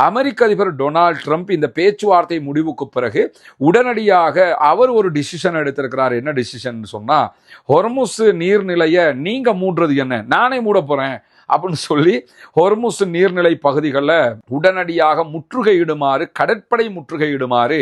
அமெரிக்க அதிபர் Donald Trump இந்த பேச்சுவார்த்தை முடிவுக்கு பிறகு உடனடியாக அவர் ஒரு டிசிஷன் எடுத்திருக்கிறார். என்ன டிசிஷன் சொன்னா, ஹொர்முஸ் நீர்நிலையை நீங்க மூடுறது என்ன, நானே மூட போறேன் அப்படின்னு சொல்லி ஹொர்முஸ் நீர்நிலை பகுதிகளில் உடனடியாக முற்றுகையிடுமாறு, கடற்படை முற்றுகையிடுமாறு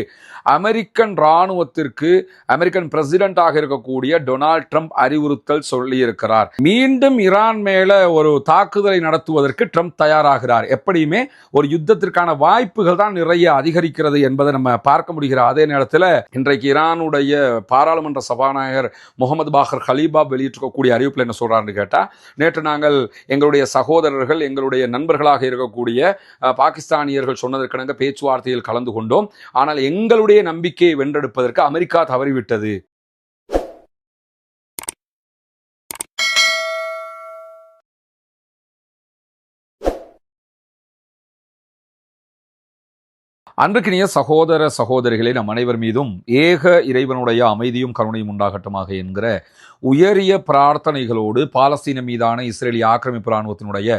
அமெரிக்கன் இராணுவத்திற்கு அமெரிக்கன் பிரசிடென்டாக இருக்கக்கூடிய டொனால்ட் ட்ரம்ப் அறிவுறுத்தல் சொல்லியிருக்கிறார். மீண்டும் ஈரான் மேல ஒரு தாக்குதலை நடத்துவதற்கு ட்ரம்ப் தயாராகிறார். எப்படியுமே ஒரு யுத்தத்திற்கான வாய்ப்புகள் தான் நிறைய அதிகரிக்கிறது என்பதை நம்ம பார்க்க முடிகிற அதே நேரத்தில் இன்றைக்கு ஈரானுடைய பாராளுமன்ற சபாநாயகர் முகமது பாகர் கலீபாப் வெளியிட்டிருக்கக்கூடிய அறிவிப்பில் என்ன சொல்றாருன்னு கேட்டா, நேற்று நாங்கள் எங்களுடைய சகோதரர்கள், எங்களுடைய நண்பர்களாக இருக்கக்கூடிய பாகிஸ்தானியர்கள் சொன்னதற்கிணங்க பேச்சுவார்த்தையில் கலந்து கொண்டோம். ஆனால் எங்களுடைய நம்பிக்கையை வென்றெடுப்பதற்கு அமெரிக்கா தவறிவிட்டது. அன்றுக்கினிய சகோதர சகோதரிகளே, நம் அனைவர் மீதும் ஏக இறைவனுடைய அமைதியும் கருணையும் உண்டாகட்டுமாக என்கிற உயரிய பிரார்த்தனைகளோடு பாலஸ்தீன மீதான இஸ்ரேலிய ஆக்கிரமிப்பு இராணுவத்தினுடைய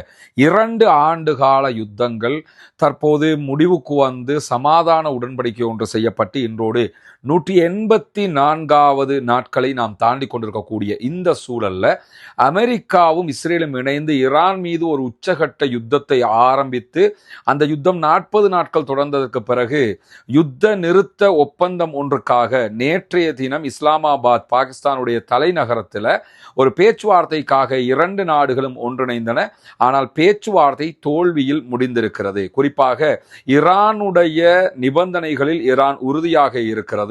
2 ஆண்டு கால யுத்தங்கள் தற்போது முடிவுக்கு வந்து சமாதான உடன்படிக்கை ஒன்று செய்யப்பட்டு இன்றோடு 184வது நாட்களை நாம் தாண்டி கொண்டிருக்கக்கூடிய இந்த சூழல்ல அமெரிக்காவும் இஸ்ரேலும் இணைந்து ஈரான் மீது ஒரு உச்சகட்ட யுத்தத்தை ஆரம்பித்து அந்த யுத்தம் 40 நாட்கள் தொடர்ந்ததற்கு பிறகு யுத்த நிறுத்த ஒப்பந்தம் ஒன்றுக்காக நேற்றைய தினம் இஸ்லாமாபாத் பாகிஸ்தானுடைய தலைநகரத்தில் ஒரு பேச்சுவார்த்தைக்காக 2 நாடுகளும் ஒன்றிணைந்தன. ஆனால் பேச்சுவார்த்தை தோல்வியில் முடிந்திருக்கிறது. குறிப்பாக ஈரானுடைய நிபந்தனைகளில் ஈரான் உறுதியாக இருக்கிறது.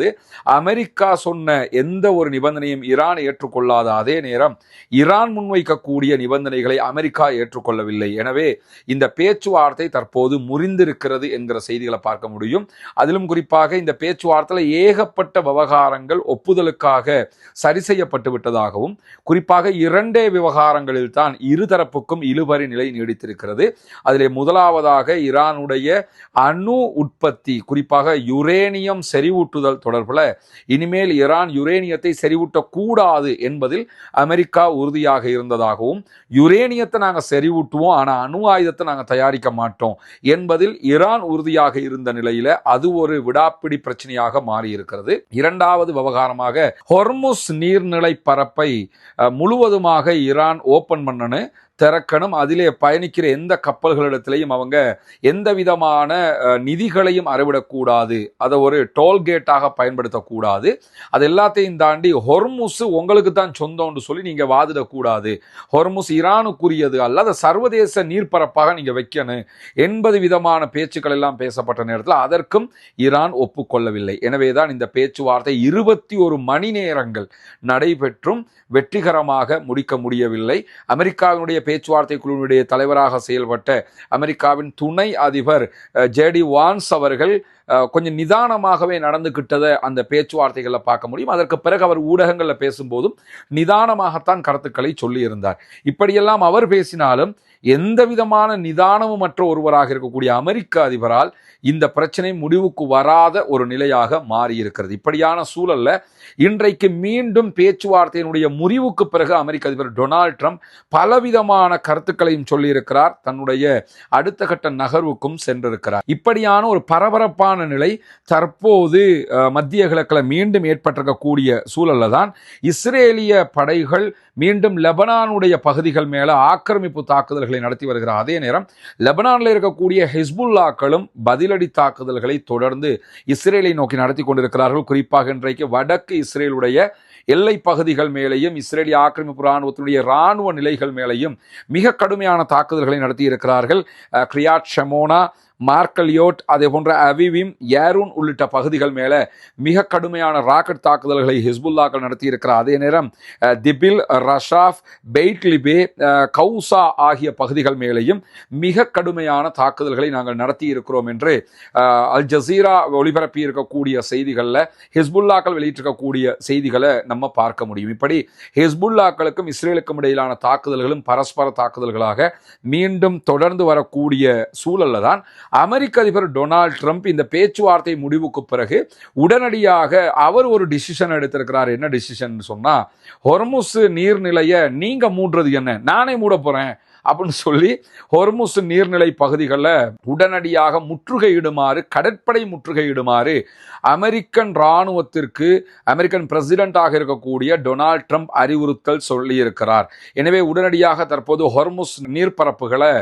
அமெரிக்கா சொன்ன எந்த ஒரு நிபந்தனையும் ஈரான் ஏற்றுக்கொள்ளாத அதே நேரம் ஈரான் முன்வைக்கக்கூடிய நிபந்தனைகளை அமெரிக்கா ஏற்றுக்கொள்ளவில்லை. எனவே இந்த பேச்சுவார்த்தை தற்போது முறிந்திருக்கிறது என்கிற செய்திகளை பார்க்க முடியும். அதிலும் குறிப்பாக இந்த பேச்சுவார்த்தையில் ஏகப்பட்ட விவகாரங்கள் ஒப்புதலுக்காக சரி செய்யப்பட்டு விட்டதாகவும், குறிப்பாக 2 விவகாரங்களில் தான் இருதரப்புக்கும் இழுபறி நிலை நீடித்திருக்கிறது. அதிலே முதலாவதாக ஈரானுடைய அணு உற்பத்தி, குறிப்பாக யுரேனியம் செறிவூட்டுதல் தொடர்பில் இனிமேல் ஈரான் யுரேனியத்தை செறிவூட்டக்கூடாது என்பதில் அமெரிக்கா உறுதியாக இருந்ததாகவும், யுரேனியத்தை நாங்கள் செறிவூட்டுவோம் ஆனால் அணு ஆயுதத்தை நாங்கள் தயாரிக்க மாட்டோம் என்பதில் ஈரான் உறுதியாக இருந்த நிலையில அது ஒரு விடாப்பிடி பிரச்சனையாக மாறி இருக்கிறது. 2வது விவகாரமாக ஹொர்முஸ் நீர்நிலை பரப்பை முழுவதுமாக ஈரான் ஓபன் பண்ணனு திறக்கணும். அதிலே பயணிக்கிற எந்த கப்பல்களிடத்திலையும் அவங்க எந்த விதமான நிதிகளையும் அறவிடக்கூடாது, அதை ஒரு டோல்கேட்டாக பயன்படுத்தக்கூடாது. அது எல்லாத்தையும் தாண்டி ஹொர்முஸ் உங்களுக்கு தான் சொந்தம்னு சொல்லி நீங்க வாதிடக்கூடாது. ஹொர்முஸ் ஈரானுக்குரியது அல்ல, அதை சர்வதேச நீர்ப்பரப்பாக நீங்க வைக்கணும் 80 விதமான பேச்சுக்கள் எல்லாம் பேசப்பட்ட நேரத்தில் அதற்கும் ஈரான் ஒப்புக்கொள்ளவில்லை. எனவேதான் இந்த பேச்சுவார்த்தை 21 மணி நேரங்கள் நடைபெற்றும் வெற்றிகரமாக முடிக்க முடியவில்லை. அமெரிக்காவினுடைய பேச்சுவார்த்தை குழுவினுடைய தலைவராக செயல்பட்ட அமெரிக்காவின் துணை அதிபர் ஜேடி வான்ஸ் அவர்கள் கொஞ்சம் நிதானமாகவே நடந்துகிட்டதை அந்த பேச்சுவார்த்தைகளில் பார்க்க முடியும். அதற்கு பிறகு அவர் ஊடகங்களில் பேசும்போதும் நிதானமாகத்தான் கருத்துக்களை சொல்லியிருந்தார். இப்படியெல்லாம் அவர் பேசினாலும் எந்த விதமான நிதானமும் மற்ற ஒருவராக இருக்கக்கூடிய அமெரிக்க அதிபரால் இந்த பிரச்சனை முடிவுக்கு வராத ஒரு நிலையாக மாறியிருக்கிறது. இப்படியான சூழல்ல இன்றைக்கு மீண்டும் பேச்சுவார்த்தையினுடைய முறிவுக்கு பிறகு அமெரிக்க அதிபர் டொனால்ட் ட்ரம்ப் பலவிதமான கருத்துக்களையும் சொல்லியிருக்கிறார். தன்னுடைய அடுத்த கட்ட நகர்வுக்கும் சென்றிருக்கிறார். இப்படியான ஒரு பரபரப்பான நிலை தற்போது மத்திய கிழக்கில் மீண்டும் ஏற்பட்டிருக்கக்கூடிய சூழல்ல தான் இஸ்ரேலிய படைகள் மீண்டும் லெபனானுடைய பகுதிகள் மேல ஆக்கிரமிப்பு தாக்குதல்களை நடத்தி வருகிற அதே நேரம் லெபனானில் இருக்கக்கூடிய ஹிஸ்புல்லாக்களும் பதிலடி தாக்குதல்களை தொடர்ந்து இஸ்ரேலை நோக்கி நடத்தி கொண்டிருக்கிறார்கள். குறிப்பாக இன்றைக்கு வடக்கு இஸ்ரேலுடைய எல்லை பகுதிகள் மேலேயும் இஸ்ரேலிய ஆக்கிரமிப்பு இராணுவத்தினுடைய இராணுவ நிலைகள் மேலேயும் மிக கடுமையான தாக்குதல்களை நடத்தி இருக்கிறார்கள். கிரியாட் ஷெமோனா, மார்க்கலியோட், அதே போன்ற அவிவிம், ஏரூன் உள்ளிட்ட பகுதிகள் மேல மிக கடுமையான ராக்கெட் தாக்குதல்களை ஹிஸ்புல்லாக்கள் நடத்தியிருக்கிற அதே நேரம் திபில், ரஷாஃப், பெய்ட்லிபே, கவுசா ஆகிய பகுதிகள் மேலேயும் மிக கடுமையான தாக்குதல்களை நாங்கள் நடத்தி இருக்கிறோம் என்று அல் ஜசீரா ஒளிபரப்பி இருக்கக்கூடிய செய்திகளில் ஹிஸ்புல்லாக்கள் வெளியிட்டிருக்கக்கூடிய செய்திகளை நம்ம பார்க்க முடியும். இப்படி ஹிஸ்புல்லாக்களுக்கும் இஸ்ரேலுக்கும் இடையிலான தாக்குதல்களும் பரஸ்பர தாக்குதல்களாக மீண்டும் தொடர்ந்து வரக்கூடிய சூழல்ல தான் அமெரிக்க அதிபர் டொனால்ட் ட்ரம்ப் இந்த பேச்சுவார்த்தை முடிவுக்கு பிறகு உடனடியாக அவர் ஒரு டிசிஷன் எடுத்திருக்கிறார். என்ன டிசிஷன் சொன்னா, ஹொர்முஸ் நீர்நிலையை நீங்க மூடுறது என்ன, நானே மூட போறேன் அப்படின்னு சொல்லி ஹொர்முஸ் நீர்நிலை பகுதிகளில் உடனடியாக முற்றுகையிடுமாறு, கடற்படை முற்றுகையிடுமாறு அமெரிக்கன் இராணுவத்திற்கு அமெரிக்கன் பிரசிடென்டாக இருக்கக்கூடிய டொனால்ட் ட்ரம்ப் அறிவுறுத்தல் சொல்லியிருக்கிறார். எனவே உடனடியாக தற்போது ஹொர்முஸ் நீர்ப்பரப்புகளை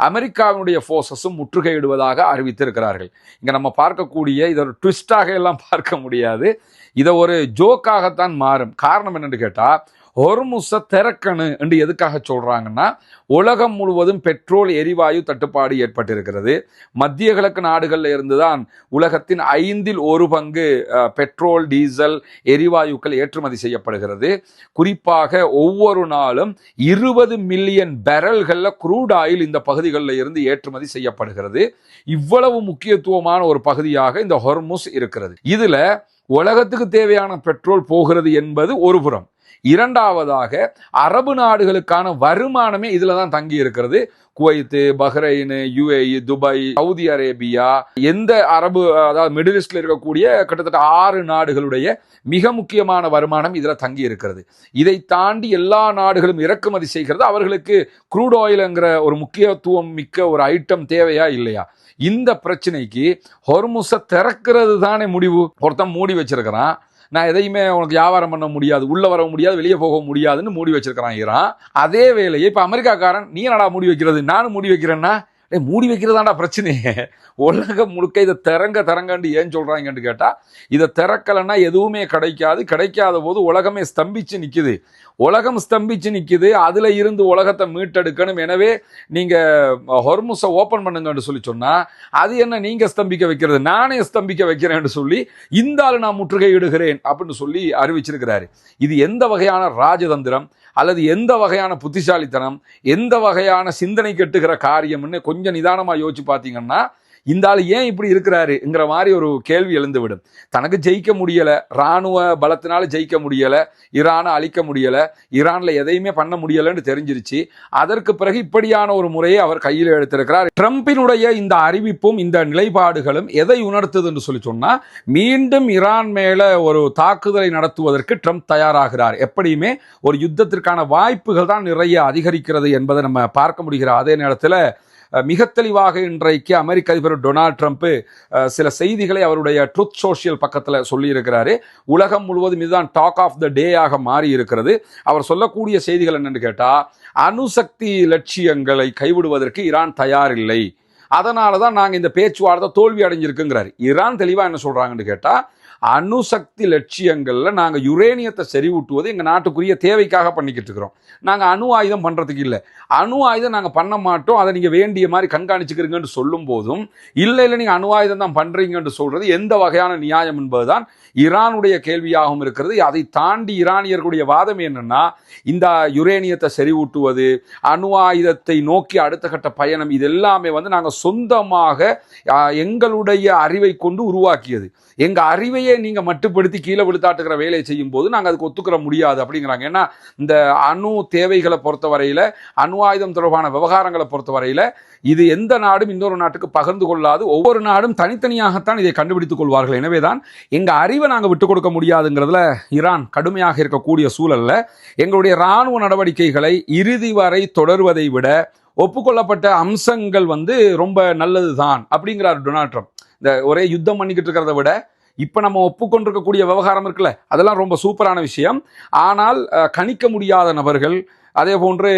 அமெரிக்காவினுடைய போர்சஸும் முற்றுகையிடுவதாக அறிவித்திருக்கிறார்கள். இங்க நம்ம பார்க்கக்கூடிய இதை ஒரு ட்விஸ்டாக எல்லாம் பார்க்க முடியாது, இதை ஒரு ஜோக்காகத்தான் மாறும். காரணம் என்னன்னு கேட்டா, ஹொர்முஸை திறக்கணும் என்று எதுக்காக சொல்றாங்கன்னா, உலகம் முழுவதும் பெட்ரோல் எரிவாயு தட்டுப்பாடு ஏற்பட்டிருக்கிறது. மத்திய கிழக்கு நாடுகளில் இருந்துதான் உலகத்தின் 1/5 பெட்ரோல், டீசல், எரிவாயுக்கள் ஏற்றுமதி செய்யப்படுகிறது. குறிப்பாக ஒவ்வொரு நாளும் 20 மில்லியன் பேரல்கள்ல க்ரூட் ஆயில் இந்த பகுதிகளில் இருந்து ஏற்றுமதி செய்யப்படுகிறது. இவ்வளவு முக்கியத்துவமான ஒரு பகுதியாக இந்த ஹொர்முஸ் இருக்கிறது. இதுல உலகத்துக்கு தேவையான பெட்ரோல் போகிறது என்பது ஒரு புறம். இரண்டாவதாக அரபு நாடுகளுக்கான வருமானமே இதுல தான் தங்கி இருக்கிறது. Kuwait, Bahrain, UAE, Dubai, Saudi Arabia, எந்த அரபு, அதாவது மிடில் ஈஸ்ட்ல இருக்கக்கூடிய கிட்டத்தட்ட 6 நாடுகளுடைய மிக முக்கியமான வருமானம் இதுல தங்கி இருக்கிறது. இதை தாண்டி எல்லா நாடுகளும் இறக்குமதி செய்கிறது. அவர்களுக்கு க்ரூட் ஆயில்ங்கிற ஒரு முக்கியத்துவம் மிக்க ஒரு ஐட்டம் தேவையா இல்லையா? இந்த பிரச்சனைக்கு ஹொர்முஸை திறக்கிறது தானே முடிவு. ஒருத்தன் மூடி வச்சிருக்கிறான், நான் எதையுமே உனக்கு வியாபாரம் பண்ண முடியாது, உள்ள வர முடியாது, வெளியே போக முடியாதுன்னு மூடி வச்சிருக்கிறான் ஈரான். அதே வேலையை இப்ப அமெரிக்காக்காரன், நீ என்னடா மூடி வைக்கிறது, நானும் மூடி வைக்கிறேன்னா, மூடி வைக்கிறதாண்டா பிரச்சனையே. உலகம் முழுக்க இதை திறங்கன்னு ஏன் சொல்றாங்கன்னு கேட்டா, இதை திறக்கலைன்னா எதுவுமே கிடைக்காது. கிடைக்காத போது உலகமே ஸ்தம்பிச்சு நிக்குது. உலகம் ஸ்தம்பிச்சு நிக்குது, அதுல இருந்து உலகத்தை மீட்டெடுக்கணும். எனவே நீங்க ஹொர்முஸை ஓபன் பண்ணுங்கன்னு சொல்லி சொன்னா, அது என்ன நீங்க ஸ்தம்பிக்க வைக்கிறது, நானே ஸ்தம்பிக்க வைக்கிறேன்னு சொல்லி இந்த ஆளு நான் முற்றுகையிடுகிறேன் அப்படின்னு சொல்லி அறிவிச்சிருக்கிறாரு. இது எந்த வகையான ராஜதந்திரம் அல்லது எந்த வகையான புத்திசாலித்தனம், எந்த வகையான சிந்தனை கெட்டுகிற காரியம்னு கொஞ்சம் நிதானமா யோசிச்சு பார்த்தீங்கன்னா, இந்த ஆள் ஏன் இப்படி இருக்கிறாருங்கிற மாதிரி ஒரு கேள்வி எழுந்துவிடும். தனக்கு ஜெயிக்க முடியல, இராணுவ பலத்தினால ஜெயிக்க முடியல, ஈரானை அழிக்க முடியல, ஈரான்ல எதையுமே பண்ண முடியலன்னு தெரிஞ்சிருச்சு. அதற்கு பிறகு இப்படியான ஒரு முறையை அவர் கையில் எடுத்திருக்கிறார். ட்ரம்பினுடைய இந்த அறிவிப்பும் இந்த நிலைப்பாடுகளும் எதை உணர்த்துதுன்னு சொல்லி சொன்னா, மீண்டும் ஈரான் மேல ஒரு தாக்குதலை நடத்துவதற்கு ட்ரம்ப் தயாராகிறார். எப்படியுமே ஒரு யுத்தத்திற்கான வாய்ப்புகள் தான் நிறைய அதிகரிக்கிறது என்பதை நம்ம பார்க்க முடிகிற அதே நேரத்தில் மிக தெளிவாக இன்றைக்கு அமெரிக்க அதிபர் டொனால்ட் ட்ரம்ப் சில செய்திகளை அவருடைய ட்ரூத் சோஷியல் பக்கத்தில் சொல்லி இருக்கிறாரு. உலகம் முழுவதும் இதுதான் டாக் ஆஃப் த டே ஆக மாறி இருக்கிறது. அவர் சொல்லக்கூடிய செய்திகள் என்னன்னு கேட்டா, அணுசக்தி லட்சியங்களை கைவிடுவதற்கு ஈரான் தயாரில்லை, அதனாலதான் நாங்க இந்த பேச்சுவார்த்தை தோல்வி அடைஞ்சிருக்குங்கிறாரு. ஈரான் தெளிவா என்ன சொல்றாங்கன்னு கேட்டா, அணுசக்தி லட்சியங்கள்ல நாங்க யுரேனியத்தை செறிவூட்டுவது எங்க நாட்டுக்குரிய தேவைக்காக பண்ணிக்கிட்டு இருக்கிறோம், நாங்க அணு ஆயுதம் பண்றதுக்கு இல்லை, அணு ஆயுதம் நாங்க பண்ண மாட்டோம், அதை நீங்க வேண்டிய மாதிரி கண்காணிச்சுக்கிறீங்கன்னு சொல்லும் போதும் இல்லை நீங்க அணு ஆயுதம் தான் பண்றீங்கன்னு சொல்றது எந்த வகையான நியாயம் என்பதுதான் ஈரானுடைய கேள்வியாகவும் இருக்கிறது. அதை தாண்டி ஈரானியர்களுடைய வாதம் என்னன்னா, இந்த யுரேனியத்தை செறிவூட்டுவது, அணு ஆயுதத்தை நோக்கி அடுத்த கட்ட பயணம், இது எல்லாமே நாங்க சொந்தமாக எங்களுடைய அறிவை கொண்டு உருவாக்கியது, எங்க அறிவையே நீங்க மட்டுப்படுத்தி கீழே விழுத்தாட்டுகிற வேலையை செய்யும் போது நாங்க அதுக்கு ஒத்துக்கிற முடியாது அப்படிங்கிறாங்க. ஏன்னா இந்த அணு தேவைகளை பொறுத்தவரையில, அணு ஆயுதம் தொடர்பான விவகாரங்களை பொறுத்தவரையில இது எந்த நாடும் இன்னொரு நாட்டுக்கு பகிர்ந்து கொள்ளாது, ஒவ்வொரு நாடும் தனித்தனியாகத்தான் இதை கண்டுபிடித்துக் கொள்வார்கள். எனவேதான் எங்க அறிவை நாங்க விட்டுக் கொடுக்க முடியாதுங்கிறதுல ஈரான் கடுமையாக இருக்கக்கூடிய சூழல்ல எங்களுடைய இராணுவ நடவடிக்கைகளை இறுதி வரை தொடர்வதை விட ஒப்புக்கொள்ளப்பட்ட அம்சங்கள் ரொம்ப நல்லதுதான் அப்படிங்கிறார் டொனால்ட் ட்ரம்ப். இந்த ஒரே யுத்தம் பண்ணிக்கிட்டு இருக்கிறத விட இப்ப நம்ம ஒப்புக்கொண்டிருக்கக்கூடிய விவகாரம் இருக்குல்ல, அதெல்லாம் ரொம்ப சூப்பரான விஷயம். ஆனால் கணிக்க முடியாத நபர்கள், அதே போன்று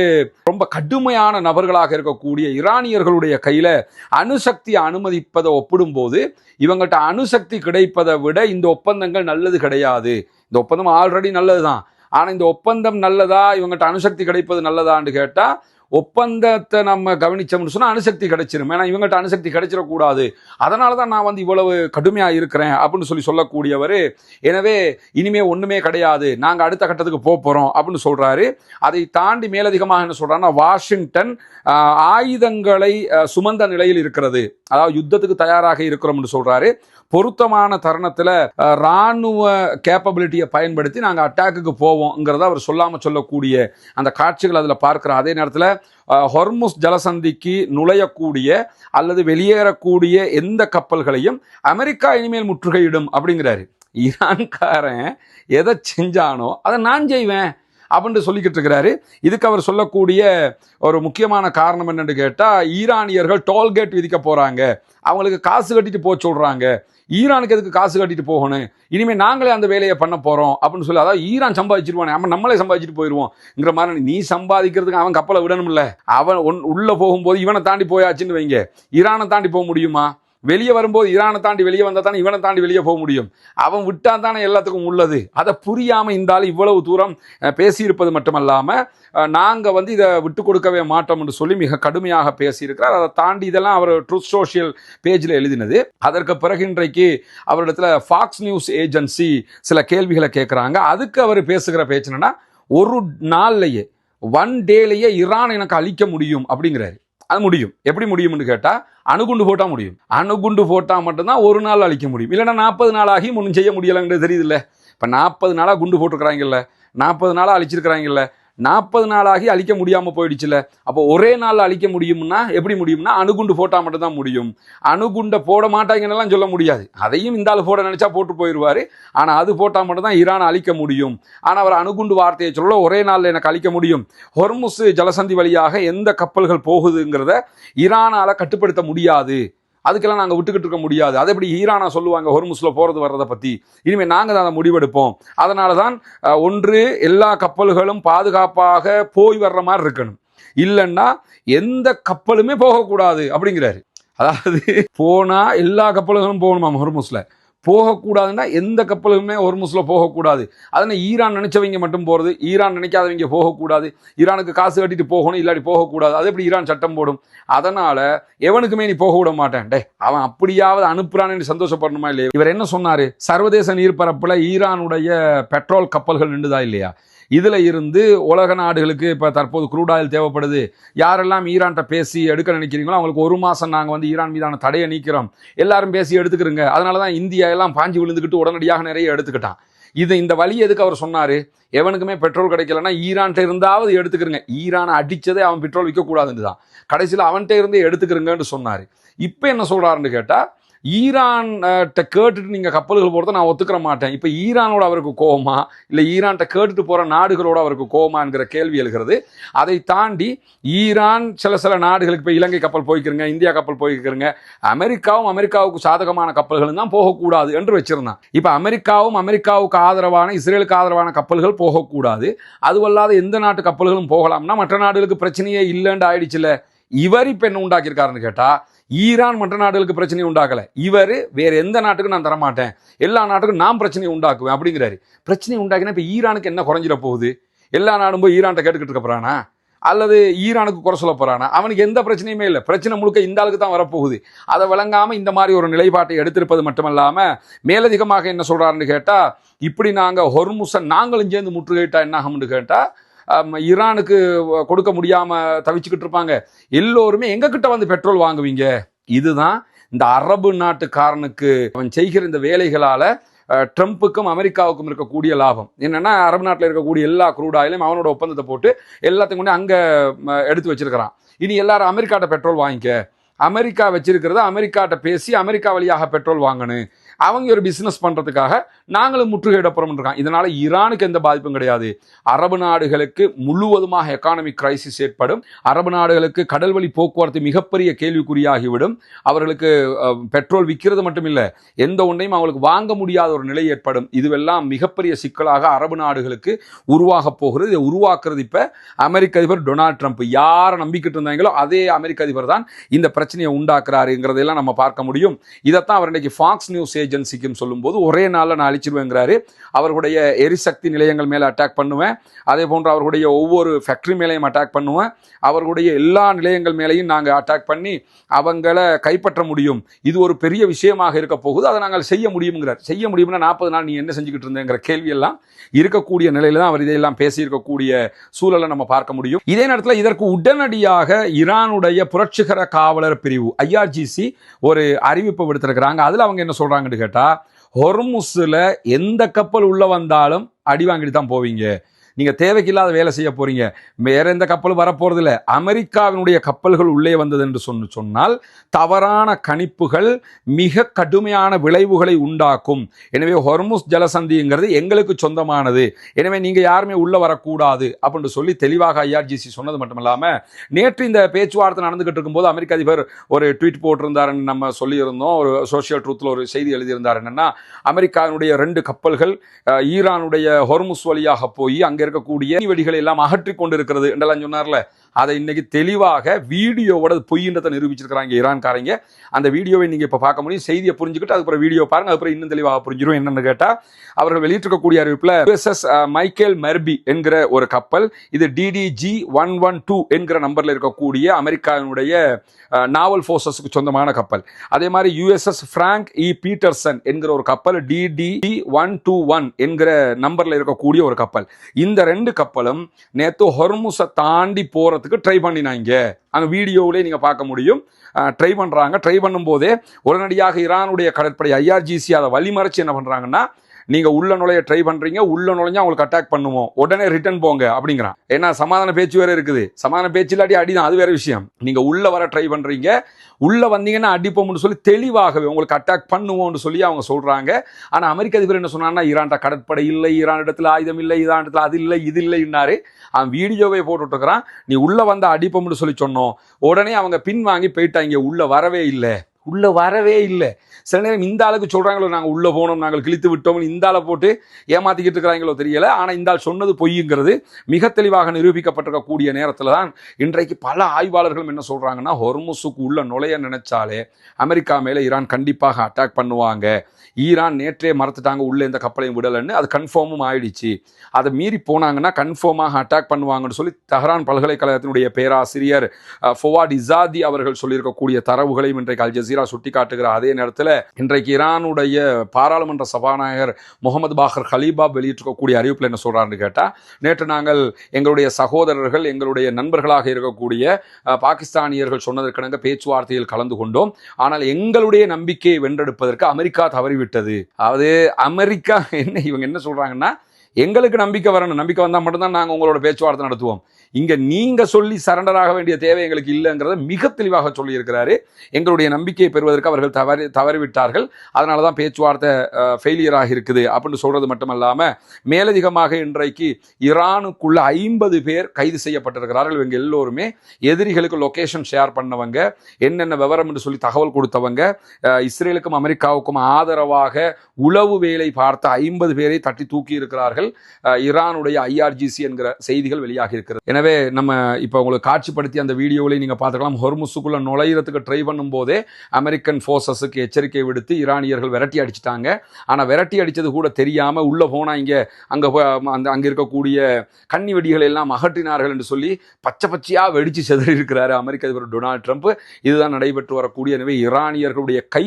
ரொம்ப கடுமையான நபர்களாக இருக்கக்கூடிய ஈரானியர்களுடைய கையில அணுசக்தியை அனுமதிப்பதை ஒப்பிடும்போது இவங்கள்ட்ட அணுசக்தி கிடைப்பதை விட இந்த ஒப்பந்தங்கள் நல்லது கிடையாது. இந்த ஒப்பந்தம் ஆல்ரெடி நல்லதுதான், ஆனா இந்த ஒப்பந்தம் நல்லதா, இவங்கள்ட்ட அணுசக்தி கிடைப்பது நல்லதான்னு கேட்டா, ஒப்பந்தத்தை நம்ம கவனிச்சோம்னு சொன்னா அணுசக்தி கிடைச்சிரும், ஏன்னா இவங்கள்ட்ட அணுசக்தி கிடைச்சிடக்கூடாது, அதனாலதான் நான் இவ்வளவு கடுமையா இருக்கிறேன் அப்படின்னு சொல்லக்கூடியவர். எனவே இனிமே ஒண்ணுமே கிடையாது, நாங்க அடுத்த கட்டத்துக்கு போறோம் அப்படின்னு சொல்றாரு. அதை தாண்டி மேலதிகமாக என்ன சொல்றாருன்னா, வாஷிங்டன் ஆயுதங்களை சுமந்த நிலையில் இருக்கிறது, அதாவது யுத்தத்துக்கு தயாராக இருக்கிறோம்னு சொல்றாரு. பொருத்தமான தருணத்துல இராணுவ கேப்பபிலிட்டியை பயன்படுத்தி நாங்க அட்டாக்குக்கு போவோம்ங்கிறத அவர் சொல்லாம சொல்லக்கூடிய அந்த காட்சிகள் அதுல பார்க்கிற அதே நேரத்துல ஹொர்முஸ் ஜலசந்திக்கு நுழையக்கூடிய அல்லது வெளியேறக்கூடிய எந்த கப்பல்களையும் அமெரிக்கா இனிமேல் முற்றுகையிடும் அப்படிங்கிறாரு. ஈரான்காரன் எதை செஞ்சானோ அதை நான் செய்வேன், அப்படின்னு சொல்லிக்கிட்டு இருக்கிறாரு. இதுக்கு அவர் சொல்லக்கூடிய ஒரு முக்கியமான காரணம் என்னன்னு கேட்டா, ஈரானியர்கள் டோல்கேட் விதிக்க போறாங்க, அவங்களுக்கு காசு கட்டிட்டு போக சொல்றாங்க, ஈரானுக்கு எதுக்கு காசு கட்டிட்டு போகணும், இனிமே நாங்களே அந்த வேலையை பண்ண போறோம் அப்படின்னு சொல்லி, அதாவது ஈரான் சம்பாதிச்சிருவானே நம்மளே சம்பாதிச்சுட்டு போயிடுவோம்ங்கிற மாதிரி. நீ சம்பாதிக்கிறதுக்கு அவன் கப்பலை விடணும்ல, அவன் உள்ள போகும்போது இவனை தாண்டி போயாச்சுன்னு வைங்க, ஈரானை தாண்டி போக முடியுமா? வெளியே வரும்போது ஈரானை தாண்டி வெளியே வந்தா தானே இவனை தாண்டி வெளியே போக முடியும். அவன் விட்டா தானே எல்லாத்துக்கும் உள்ளது. அதை புரியாம இந்த ஆள் இவ்வளவு தூரம் பேசியிருப்பது மட்டுமல்லாம, நாங்க இதை விட்டு கொடுக்கவே மாட்டோம் என்று சொல்லி மிக கடுமையாக பேசியிருக்கிறார். அதை தாண்டி இதெல்லாம் அவர் ட்ரூத் சோஷியல் பேஜில் எழுதினது. அதற்கு பிறகு இன்றைக்கு அவரிடத்துல ஃபாக்ஸ் நியூஸ் ஏஜென்சி சில கேள்விகளை கேட்குறாங்க. அதுக்கு அவர் பேசுகிற பேச்சு என்னன்னா, ஒரு நாள்லயே ஒன் டேலேயே ஈரான் எனக்கு அழிக்க முடியும் அப்படிங்கிறாரு. அது முடியும். எப்படி முடியும்னு கேட்டா, அணுகுண்டு போட்டா முடியும். அணுகுண்டு போட்டா மட்டும்தான் ஒரு நாள் அழிக்க முடியும். இல்லைன்னா 40 நாள் ஆகி ஒன்றும் செய்ய முடியலைங்கிறது தெரியுது இல்லை. இப்போ 40 நாளாக குண்டு போட்டுருக்கிறாங்கல்ல, 40 நாளாக அழிச்சிருக்கிறாங்கல்ல, 40 நாளாகி அழிக்க முடியாமல் போயிடுச்சுல. அப்போ ஒரே நாள் அழிக்க முடியும்னா எப்படி முடியும்னா, அணுகுண்டு போட்டால் மட்டும்தான் முடியும். அணுகுண்டை போட மாட்டாங்கன்னெல்லாம் சொல்ல முடியாது. அதையும் இந்த ஆள் போட நினைச்சா போட்டு போயிடுவார். ஆனால் அது போட்டால் மட்டும்தான் ஈரான் அழிக்க முடியும். ஆனால் அவர் அணுகுண்டு வார்த்தையை சொல்ல, ஒரே நாளில் எனக்கு அழிக்க முடியும். ஹொர்முஸ் ஜலசந்தி வழியாக எந்த கப்பல்கள் போகுதுங்கிறத ஈரானால் கட்டுப்படுத்த முடியாது, அதுக்கெல்லாம் நாங்கள் விட்டுக்கிட்டு இருக்க முடியாது. அதை எப்படி ஈரானா சொல்லுவாங்க ஹொர்முஸ்ல போகிறது வர்றதை பற்றி? இனிமேல் நாங்கள் தான் அதை முடிவெடுப்போம். அதனால தான் ஒன்று, எல்லா கப்பல்களும் பாதுகாப்பாக போய் வர்ற மாதிரி இருக்கணும், இல்லைன்னா எந்த கப்பலுமே போகக்கூடாது அப்படிங்கிறாரு. அதாவது போனா எல்லா கப்பல்களும் போகணுமா ஹொர்முஸ்ல, போகக்கூடாதுன்னா எந்த கப்பலுமே ஹொர்முஸ்ல போகக்கூடாது. அதனால் ஈரான் நினைச்சவங்க மட்டும் போகிறது, ஈரான் நினைக்காதவங்க போகக்கூடாது, ஈரானுக்கு காசு கட்டிட்டு போகணும், இல்லாட்டி போகக்கூடாது. அது எப்படி ஈரான் சட்டம் போடும்? அதனால எவனுக்குமே நீ போக விட மாட்டேன், டே அவன் அப்படியாவது அனுப்புறான்னு சந்தோஷப்படணுமா இல்லையா? இவர் என்ன சொன்னாரு, சர்வதேச நீர்ப்பரப்புல ஈரானுடைய பெட்ரோல் கப்பல்கள் நின்றுதா இல்லையா? இதுல இருந்து உலக நாடுகளுக்கு இப்போ தற்போது க்ரூட் ஆயில் தேவைப்படுது. யாரெல்லாம் ஈரான்கிட்ட பேசி எடுக்க நினைக்கிறீங்களோ அவங்களுக்கு 1 மாதம் நாங்கள் ஈரான் மீதான தடையை நீக்கிறோம், எல்லாரும் பேசி எடுத்துக்கிறோங்க. அதனால தான் இந்தியா எல்லாம் பாஞ்சு விழுந்துக்கிட்டு உடனடியாக நிறைய எடுத்துக்கிட்டான். இந்த வழி எதுக்கு அவர் சொன்னாரு? எவனுக்குமே பெட்ரோல் கிடைக்கலன்னா ஈரான்கிட்ட இருந்தாவது எடுத்துக்கிறங்க. ஈரானை அடிச்சதே அவன் பெட்ரோல் விற்கக்கூடாதுன்னு தான், கடைசியில் அவன்கிட்ட இருந்தே எடுத்துக்கிறங்கன்னு சொன்னார். இப்போ என்ன சொல்றாருன்னு கேட்டா, ஈரான்கிட்ட கேட்டுட்டு நீங்கள் கப்பல்கள் போகிறத நான் ஒத்துக்கிற மாட்டேன். இப்போ ஈரானோட அவருக்கு கோவமா, இல்லை ஈரான்கிட்ட கேட்டுட்டு போகிற நாடுகளோட அவருக்கு கோவமாங்கிற கேள்வி எழுகிறது. அதை தாண்டி ஈரான் சில நாடுகளுக்கு இப்போ இலங்கை கப்பல் போய்க்கிறங்க, இந்தியா கப்பல் போய்க்கிறங்க, அமெரிக்காவுக்கு சாதகமான கப்பல்கள் தான் போகக்கூடாது என்று வச்சிருந்தான். இப்போ அமெரிக்காவுக்கு ஆதரவான, இஸ்ரேலுக்கு ஆதரவான கப்பல்கள் போகக்கூடாது, அதுவல்லாத எந்த நாட்டு கப்பல்களும் போகலாம்னா மற்ற நாடுகளுக்கு பிரச்சனையே இல்லைன்னு ஆயிடுச்சுல. இவர் இப்போ என்ன உண்டாக்கியிருக்காருன்னு கேட்டால், ஈரான் மற்ற நாடுகளுக்கு பிரச்சனையை உண்டாக்கல, இவர் வேற எந்த நாட்டுக்கும் நான் தரமாட்டேன், எல்லா நாட்டுக்கும் நான் பிரச்சனையை உண்டாக்குவேன் அப்படிங்கிறாரு. பிரச்சனையை உண்டாக்கினா இப்போ ஈரானுக்கு என்ன குறைஞ்சிட போகுது? எல்லா நாடும் போய் ஈரான்கிட்ட கேட்டுக்கிட்டு இருக்க போறானா, அல்லது ஈரானுக்கு குறை சொல்ல போறானா? அவனுக்கு எந்த பிரச்சனையுமே இல்லை, பிரச்சனை முழுக்க இந்த ஆளுக்கு தான் வரப்போகுது. அதை விளங்காம இந்த மாதிரி ஒரு நிலைப்பாட்டை எடுத்திருப்பது மட்டுமல்லாம, மேலதிகமாக என்ன சொல்றாருன்னு கேட்டா, இப்படி நாங்கள் ஹொர்முஸை நாங்களும் சேர்ந்து முற்றுகையிட்டா என்ன ஆகும்னு கேட்டா, ஈரானுக்கு கொடுக்க முடியாம தவிச்சுக்கிட்டு இருப்பாங்க, எல்லோருமே எங்க கிட்ட பெட்ரோல் வாங்குவீங்க. இதுதான் இந்த அரபு நாட்டுக்காரனுக்கு அவன் செய்கிற இந்த வேலைகளால ட்ரம்ப்புக்கும் அமெரிக்காவுக்கும் இருக்கக்கூடிய லாபம் என்னன்னா, அரபு நாட்டில் இருக்கக்கூடிய எல்லா க்ரூட் ஆயிலையும் அவனோட ஒப்பந்தத்தை போட்டு எல்லாத்தையும் கொண்டு அங்க எடுத்து வச்சிருக்கிறான். இனி எல்லாரும் அமெரிக்காட்ட பெட்ரோல் வாங்கிக்க, அமெரிக்கா வச்சிருக்கிறத அமெரிக்காட்ட பேசி அமெரிக்கா வழியாக பெட்ரோல் வாங்கணும், அவங்க ஒரு பிசினஸ் பண்றதுக்காக நாங்களும் முற்றுகையிடப்போறோம் இருக்கான். இதனால ஈரானுக்கு எந்த பாதிப்பும் கிடையாது. அரபு நாடுகளுக்கு முழுவதுமாக எக்கானமிக் கிரைசிஸ் ஏற்படும். அரபு நாடுகளுக்கு கடல்வழி போக்குவரத்து மிகப்பெரிய கேள்விக்குறியாகிவிடும். அவர்களுக்கு பெட்ரோல் விற்கிறது மட்டும் இல்லை, எந்த ஒன்றையும் அவங்களுக்கு வாங்க முடியாத ஒரு நிலை ஏற்படும். இதுவெல்லாம் மிகப்பெரிய சிக்கலாக அரபு நாடுகளுக்கு உருவாக போகிறது. இதை உருவாக்குறது இப்ப அமெரிக்க அதிபர் டொனால்ட் ட்ரம்ப். யாரை நம்பிக்கிட்டு இருந்தாங்களோ அதே அமெரிக்க அதிபர் தான் இந்த பிரச்சனையை உண்டாக்குறாருங்கிறதெல்லாம் நம்ம பார்க்க முடியும். இதைத்தான் அவர் இன்னைக்கு ஃபாக்ஸ் நியூஸ் ஏஜென்சிக்கும் சொல்லும்போது, ஒரே நாளில் நான் அழிச்சிருவேங்கிறாரு. அவர்களுடைய எரிசக்தி நிலையங்கள் மேலே அட்டாக் பண்ணுவேன், அதே போன்று அவர்களுடைய ஒவ்வொரு ஃபேக்டரி மேலேயும் அட்டாக் பண்ணுவேன், அவர்களுடைய எல்லா நிலையங்கள் மேலேயும் நாங்கள் அட்டாக் பண்ணி அவங்கள கைப்பற்ற முடியும். இது ஒரு பெரிய விஷயமாக இருக்க போகுது, அதை நாங்கள் செய்ய முடியுங்கிறார். செய்ய முடியும்னா 40 நாள் நீ என்ன செஞ்சுக்கிட்டு இருந்தேங்கிற கேள்வியெல்லாம் இருக்கக்கூடிய நிலையில தான் அவர் இதையெல்லாம் பேசியிருக்கக்கூடிய சூழலை நம்ம பார்க்க முடியும். இதே நேரத்தில் இதற்கு உடனடியாக ஈரானுடைய புரட்சிகர காவலர் பிரிவு IRGC ஒரு அறிவிப்பு விடுத்திருக்கிறாங்க. அதில் அவங்க என்ன சொல்றாங்கன்னு கேட்டா, ஹொர்முஸ்ல எந்த கப்பல் உள்ள வந்தாலும் அடி வாங்கிட்டு தான் போவீங்க, நீங்க தேவைக்கில்லாத வேலை செய்ய போறீங்க. வேற எந்த கப்பலும் வரப்போறது இல்லை. அமெரிக்காவினுடைய கப்பல்கள் உள்ளே வந்தது என்று சொன்னால் தவறான கணிப்புகள் மிக கடுமையான விளைவுகளை உண்டாக்கும். எனவே ஹொர்முஸ் ஜலசந்திங்கிறது எங்களுக்கு சொந்தமானது, எனவே நீங்க யாருமே உள்ள வரக்கூடாது அப்படின்னு சொல்லி தெளிவாக ஐஆர்ஜிசி சொன்னது மட்டுமில்லாம, நேற்று இந்த பேச்சுவார்த்தை நடந்துகிட்டு இருக்கும்போது அமெரிக்க அதிபர் ஒரு ட்வீட் போட்டிருந்தாருன்னு நம்ம சொல்லியிருந்தோம். ஒரு சோசியல் ட்ரூத்ல ஒரு செய்தி எழுதியிருந்தார். என்னன்னா, அமெரிக்காவினுடைய 2 கப்பல்கள் ஈரானுடைய ஹொர்முஸ் வழியாக போய் அங்க இருக்கக்கூடிய வெடிகளை எல்லாம் அகற்றி கொண்டிருக்கிறது என்றெல்லாம் சொன்னார்ல. அதை இன்னைக்கு தெளிவாக வீடியோவோட பொய்ன்றதை நிரூபிச்சிருக்கிறாங்க ஈரான்காரங்க. அந்த வீடியோவை நீங்க இப்ப பார்க்க முடியும். செய்தியை புரிஞ்சுக்கிட்டு அதுக்கப்புறம் வீடியோ பாருங்க, அதுக்கப்புறம் இன்னும் தெளிவாக புரிஞ்சிடும். என்னன்னு கேட்டா, அவர்கள் வெளியிட்டிருக்கக்கூடிய அறிவிப்புல USS மைக்கேல் மெர்பி என்கிற ஒரு கப்பல், இது DDG-112 என்கிற நம்பர்ல இருக்கக்கூடிய அமெரிக்காவினுடைய நாவல் போர்சஸுக்கு சொந்தமான கப்பல். அதே மாதிரி USS பிராங்க் இ பீட்டர்சன் என்கிற ஒரு கப்பல் DDG-121 என்கிற நம்பர்ல இருக்கக்கூடிய ஒரு கப்பல். இந்த 2 கப்பலும் நேத்து ஹொர்முஸை தாண்டி போறதுக்கு ட்ரை பண்ணினாங்க. அங்க வீடியோவிலே நீங்க பார்க்க முடியும். ட்ரை பண்றாங்க. ட்ரை பண்ணும் போதே உடனடியாக ஈரானுடைய கடற்படை IRGC அதை வழிமறைச்சு என்ன பண்றாங்கன்னா, நீங்க உள்ள நுழைய ட்ரை பண்றீங்க, உள்ள நுழைஞ்சா உங்களுக்கு அட்டாக் பண்ணுவோம், உடனே ரிட்டர்ன் போங்க அப்படிங்கிறான். ஏன்னா சமாதான பேச்சு வேற இருக்குது. சமாதான பேச்சு இல்லாட்டி அடிதான், அது வேற விஷயம். நீங்க உள்ள வர ட்ரை பண்றீங்க, உள்ள வந்தீங்கன்னா அடிப்போம்னு சொல்லி தெளிவாகவே உங்களுக்கு அட்டாக் பண்ணுவோம்னு சொல்லி அவங்க சொல்றாங்க. ஆனா அமெரிக்க அதிபர் என்ன சொன்னான்னா, ஈரான்ட கடற்படை இல்லை, ஈரான் இடத்துல ஆயுதம் இல்லை, ஈரான் இடத்துல அது இல்லை இது இல்லைன்னாரு. அவன் வீடியோவே போட்டுட்டு இருக்கிறான். நீ உள்ள வந்த அடிப்போம்னு சொல்லி சொன்னோம், உடனே அவங்க பின் வாங்கி போயிட்டாங்க. உள்ள வரவே இல்லை, உள்ள வரவே இல்லை. சில நேரம் இந்த ஆளுக்கு சொல்றாங்களோ நாங்கள் உள்ள போனோம், நாங்கள் கிழித்து விட்டோம், இந்த ஆளை போட்டு ஏமாத்திக்கிட்டு இருக்கிறாங்களோ தெரியல. ஆனால் இந்த ஆள் சொன்னது பொய்ங்கிறது மிக தெளிவாக நிரூபிக்கப்பட்டிருக்கக்கூடிய நேரத்தில் தான் இன்றைக்கு பல ஆய்வாளர்களும் என்ன சொல்றாங்கன்னா, ஹொர்முஸுக்கு உள்ள நுழைய நினைச்சாலே அமெரிக்கா மேலே ஈரான் கண்டிப்பாக அட்டாக் பண்ணுவாங்க. ஈரான் நேற்றே மறந்துட்டாங்க உள்ள இந்த கப்பலையும் விடலன்னு, அது கன்ஃபார்மும் ஆயிடுச்சு. அதை மீறி போனாங்கன்னா கன்ஃபார்மாக அட்டாக் பண்ணுவாங்கன்னு சொல்லி தெஹ்ரான் பல்கலைக்கழகத்தினுடைய பேராசிரியர் ஃபவாட் இசாதி அவர்கள் சொல்லியிருக்கக்கூடிய தரவுகளையும் இன்றைக்கு அல் ஜசீரா சுட்டி காட்டுகிற அதே நேரத்தில் இன்றைக்கு ஈரானுடைய பாராளுமன்ற சபாநாயகர் முகமது பாகர் ஹலீபா வெளியிட்டிருக்கக்கூடிய அறிவிப்பில் என்ன சொல்றாருன்னு கேட்டால், நேற்று நாங்கள் எங்களுடைய சகோதரர்கள் எங்களுடைய நண்பர்களாக இருக்கக்கூடிய பாகிஸ்தானியர்கள் சொன்னதற்கிணங்க பேச்சுவார்த்தையில் கலந்து கொண்டோம். ஆனால் எங்களுடைய நம்பிக்கையை வென்றெடுப்பதற்கு அமெரிக்கா தவறிவிட்டது. அதாவது அமெரிக்கா இவங்க என்ன சொல்றாங்கன்னா, எங்களுக்கு நம்பிக்கை வரணும், நம்பிக்கை வந்தால் மட்டும்தான் நாங்கள் உங்களோட பேச்சுவார்த்தை நடத்துவோம், இங்க நீங்க சொல்லி சரண்டர் ஆக வேண்டிய தேவை எங்களுக்கு இல்லைங்கிறத மிக தெளிவாக சொல்லி இருக்கிறாரு. எங்களுடைய நம்பிக்கையை பெறுவதற்கு அவர்கள் தவறிவிட்டார்கள், அதனால தான் பேச்சுவார்த்தை ஃபெயிலியர் ஆகி இருக்குது அப்படின்னு சொல்றது மட்டுமல்லாம, மேலதிகமாக இன்றைக்கு ஈரானுக்குள்ள 50 பேர் கைது செய்யப்பட்டிருக்கிறார்கள். இவங்க எல்லோருமே எதிரிகளுக்கு லொகேஷன் ஷேர் பண்ணவங்க, என்னென்ன விவரம் என்று சொல்லி தகவல் கொடுத்தவங்க, இஸ்ரேலுக்கும் அமெரிக்காவுக்கும் ஆதரவாக உளவு வேலை பார்த்த 50 பேரை தட்டி தூக்கி இருக்கிறார்கள். ஈரானுடைய IRGC என்கிற செய்திகள் வெளியாகி இருக்கிறது. எனவே நம்ம இப்போ உங்களுக்கு காட்சிப்படுத்தி அந்த வீடியோவிலே நீங்கள் பார்த்துக்கலாம். ஹொர்முஸுக்குள்ள நுழையிறதுக்கு ட்ரை பண்ணும் போதே அமெரிக்கன் ஃபோர்ஸஸுக்கு எச்சரிக்கை விடுத்து ஈரானியர்கள் விரட்டி அடிச்சிட்டாங்க. ஆனால் விரட்டி அடித்தது கூட தெரியாமல் உள்ளே போனால் அங்கே இருக்கக்கூடிய கன்னி வெடிகளை எல்லாம் அகற்றினார்கள் என்று சொல்லி பச்சையாக வெடித்து செதறி இருக்கிறாரு அமெரிக்க அதிபர் டொனால்ட் ட்ரம்ப். இதுதான் நடைபெற்று வரக்கூடிய. எனவே ஈரானியர்களுடைய கை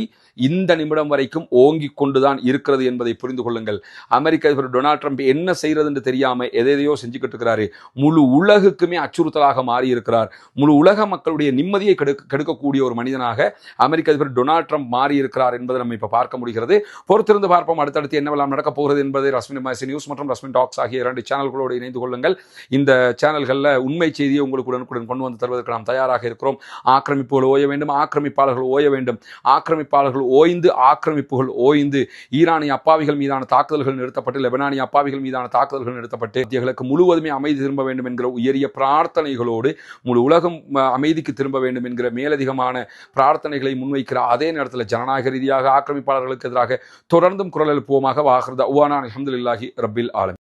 இந்த நிமிடம் வரைக்கும் ஓங்கி கொண்டுதான் இருக்கிறது என்பதை புரிந்து கொள்ளுங்கள். அமெரிக்க அதிபர் டொனால்ட் ட்ரம்ப் என்ன செய்யறதுன்னு தெரியாம எதையோ செஞ்சுக்கிட்டு இருக்கிறாரு. முழு உலகுக்குமே அச்சுறுத்தலாக மாறி இருக்கிறார். முழு உலக மக்களுடைய நிம்மதியை கெடுக்கக்கூடிய ஒரு மனிதனாக அமெரிக்க அதிபர் டொனால்ட் ட்ரம்ப் மாறி இருக்கிறார் என்பதை நம்ம இப்ப பார்க்க முடிகிறது. பொறுத்திருந்து பார்ப்போம் அடுத்தடுத்து என்னவெல்லாம் நடக்க போகிறது என்பதை ரஸ்மின் எம்ஐசி நியூஸ் மற்றும் ரஸ்மின் டாக்ஸ் ஆகிய 2 சேனல்களோடு இணைந்து கொள்ளுங்கள். இந்த சேனல்களில் உண்மை செய்தியை உங்களுக்கு உடனுக்குடன் கொண்டு வந்து தருவதற்கு நாம் தயாராக இருக்கிறோம். ஆக்கிரமிப்புகள் ஓய வேண்டும், ஆக்கிரமிப்பாளர்கள் ஓய வேண்டும், ஆக்கிரமிப்பாளர்கள் ஓய்ந்து ஆக்கிரமிப்புகள் ஓய்ந்து ஈரானிய அப்பாவிகள் மீதான தாக்குதல்கள் நிறுத்தப்பட்டு, லெபனானிய அப்பாவிகள் மீதான தாக்குதல்கள் நிறுத்தப்பட்டு இந்தியர்களுக்கு முழுவதுமே அமைதி திரும்ப வேண்டும் என்கிற உயரிய பிரார்த்தனைகளோடு முழு உலகம் அமைதிக்கு திரும்ப வேண்டும் என்கிற மேலதிகமான பிரார்த்தனைகளை முன்வைக்கிற அதே நேரத்தில் ஜனநாயக ரீதியாக ஆக்கிரமிப்பாளர்களுக்கு எதிராக தொடர்ந்தும் குரல் எழுப்புவோமாக. வாஹிர் தஅவானா அல்ஹம்துலில்லாஹி ரப்பில் ஆலமீன்.